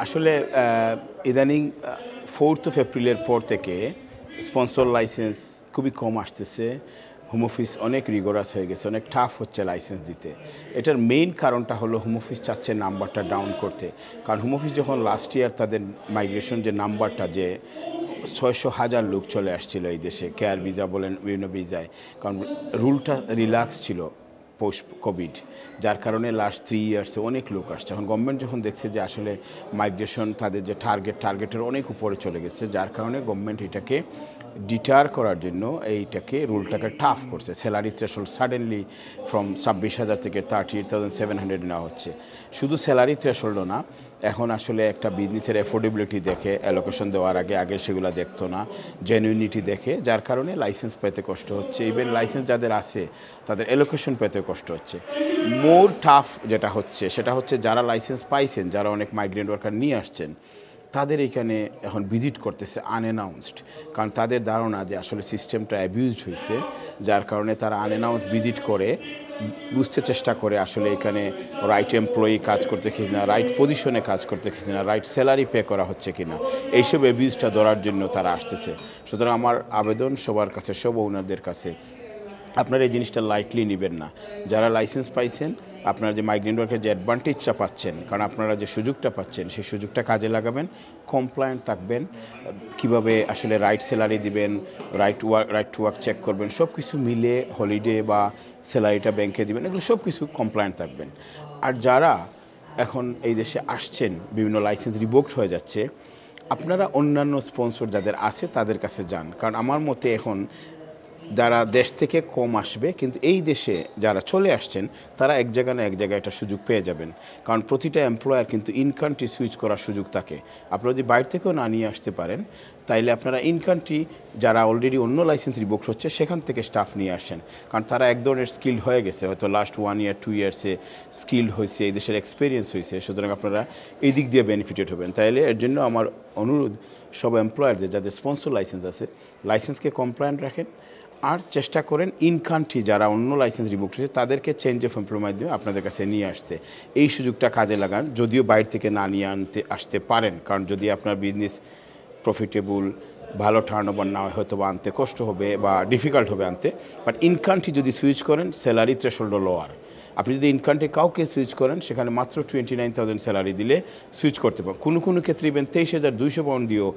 আসলে ইদানিং 4th of এপ্রিলের পর থেকে স্পন্সর লাইসেন্স খুবই কম আসতেছে। হোম অফিস অনেক রিগোরাস হয়ে গেছে, অনেক টাফ হচ্ছে লাইসেন্স দিতে। এটার মেইন কারণটা হলো হোম অফিস চাচ্ছে নাম্বারটা ডাউন করতে। কারণ হোম অফিস যখন লাস্ট ইয়ার তাদের মাইগ্রেশন যে নাম্বারটা যে 600,000 লোক চলে আসছিল এই দেশে, কেয়ার ভিসা বলেন বিভিন্ন ভিসায়, কারণ রুলটা রিল্যাক্স ছিল পোস্ট কোভিড, যার কারণে লাস্ট 3 ইয়ার্সে অনেক লোক আসছে। এখন গভর্নমেন্ট যখন দেখছে যে আসলে মাইগ্রেশন তাদের যে টার্গেটের অনেক উপরে চলে গেছে, যার কারণে গভর্নমেন্ট এটাকে ডিটার করার জন্য এইটাকে রুলটাকে টাফ করছে। স্যালারি থ্রেশহোল্ড সাডেনলি ফ্রম 26,000 থেকে 38,700 নেওয়া হচ্ছে। শুধু স্যালারি থ্রেশহোল্ডও না, এখন আসলে একটা বিজনেসের অ্যাফোর্ডেবিলিটি দেখে অ্যালোকেশন দেওয়ার আগে সেগুলো দেখতো না, জেনুইনিটি দেখে, যার কারণে লাইসেন্স পেতে কষ্ট হচ্ছে। ইভেন লাইসেন্স যাদের আছে তাদের অ্যালোকেশন পেতে কষ্ট হচ্ছে। মোর টাফ যেটা হচ্ছে সেটা হচ্ছে যারা লাইসেন্স পাইছেন, যারা অনেক মাইগ্রেন্ট ওয়ার্কার নিয়ে আসছেন, তাদের এখানে এখন ভিজিট করতেছে আনঅ্যানাউন্সড, কারণ তাদের ধারণা যে আসলে সিস্টেমটা অ্যাবিউজড হয়েছে, যার কারণে তারা আনঅ্যানাউন্স ভিজিট করে বুঝতে চেষ্টা করে আসলে এখানে রাইট এমপ্লয়ি কাজ করতে কিনা, রাইট পজিশনে কাজ করতে কিনা, রাইট স্যালারি পে করা হচ্ছে কিনা, এইসব অ্যাবিউজটা ধরার জন্য তারা আসতেছে। সুতরাং আমার আবেদন সবার কাছে, সব ওনারদের কাছে, আপনারা এই জিনিসটা লাইটলি নেবেন না। যারা লাইসেন্স পাইছেন, আপনারা যে মাইগ্রেন্ট ওয়ার্কের যে অ্যাডভান্টেজটা পাচ্ছেন, কারণ আপনারা যে সুযোগটা পাচ্ছেন সেই সুযোগটা কাজে লাগাবেন, কমপ্লায়েন্ট থাকবেন, কিভাবে আসলে রাইট স্যালারি দিবেন, রাইট টু ওয়ার্ক চেক করবেন, সব কিছু মিলে হলিডে বা স্যালারিটা ব্যাংকে দিবেন, এগুলো সব কিছু কমপ্লায়েন্ট থাকবেন। আর যারা এখন এই দেশে আসছেন, বিভিন্ন লাইসেন্স রিভোকড হয়ে যাচ্ছে, আপনারা অন্যান্য স্পন্সর যাদের আছে তাদের কাছে যান। কারণ আমার মতে এখন যারা দেশ থেকে কম আসবে, কিন্তু এই দেশে যারা চলে আসছেন তারা এক জায়গা না এক জায়গায় একটা সুযোগ পেয়ে যাবেন। কারণ প্রতিটা এমপ্লয়ার কিন্তু ইন কান্ট্রি সুইচ করার সুযোগ থাকে। আপনারা যদি বাইরে থেকেও না নিয়ে আসতে পারেন, তাইলে আপনারা ইন কান্ট্রি যারা অলরেডি অন্য লাইসেন্স রিভোকড হচ্ছে সেখান থেকে স্টাফ নিয়ে আসেন। কারণ তারা এক ধরনের স্কিল্ড হয়ে গেছে, হয়তো লাস্ট 1 ইয়ার 2 ইয়ার্সে স্কিল্ড হয়েছে, এই দেশের এক্সপিরিয়েন্স হয়েছে। সুতরাং আপনারা এই দিক দিয়ে বেনিফিটেড হবেন। তাইলে এর জন্য আমার অনুরোধ সব এমপ্লয়ারদের, যাদের স্পন্সর লাইসেন্স আছে, লাইসেন্সকে কমপ্লায়েন্ট রাখেন, আর চেষ্টা করেন ইন কান্ট্রি যারা অন্য লাইসেন্স রিভোকড হয়েছে তাদেরকে চেঞ্জ অফ এমপ্লয়ের মাধ্যমে আপনাদের কাছে নিয়ে আসছে। এই সুযোগটা কাজে লাগান, যদিও বাইরে থেকে না নিয়ে আসতে পারেন, কারণ যদি আপনার বিজনেস প্রফিটেবল, ভালো টার্নওভার না হয়, হয়তো বা আনতে কষ্ট হবে বা ডিফিকাল্ট হবে আনতে। বাট ইন কান্ট্রি যদি সুইচ করেন, স্যালারি থ্রেশহোল্ড লোয়ার। আপনি যদি ইন কান্ট্রি কাউকে সুইচ করেন, সেখানে মাত্র 29,000 স্যালারি দিলে সুইচ করতে পারেন। কোনো ক্ষেত্রে ইভেন 23,200 পাউন্ড দিয়েও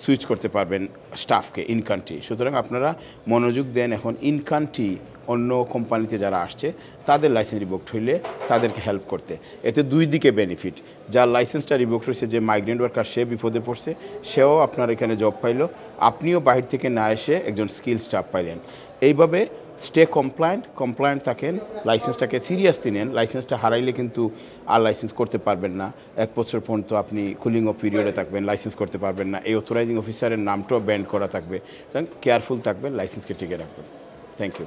সুইচ করতে পারবেন স্টাফকে ইন কান্ট্রি। সুতরাং আপনারা মনোযোগ দেন এখন ইন কান্ট্রি অন্য কোম্পানিতে যারা আসছে তাদের লাইসেন্স রিভোকড হইলে তাদেরকে হেল্প করতে। এতে দুই দিকে বেনিফিট, যার লাইসেন্সটা রিভোকড হয়েছে, যে মাইগ্রেন্ট ওয়ার্কার, সে বিপদে পড়ছে, সেও আপনার এখানে জব পাইলো, আপনিও বাহির থেকে না এসে একজন স্কিল স্টাফ পাইলেন। এইভাবে স্টে কমপ্লায়েন্ট থাকেন, লাইসেন্সটাকে সিরিয়াসলি নেন। লাইসেন্সটা হারাইলে কিন্তু আর লাইসেন্স করতে পারবেন না। 1 বছর পর্যন্ত আপনি কুলিং অফ পিরিয়ডে থাকবেন, লাইসেন্স করতে পারবেন না। এই অথরাইজিং অফিসারের নামটাও ব্যান্ড করা থাকবে। সুতরাং কেয়ারফুল থাকবেন, লাইসেন্সকে টিকে রাখবেন। Thank you.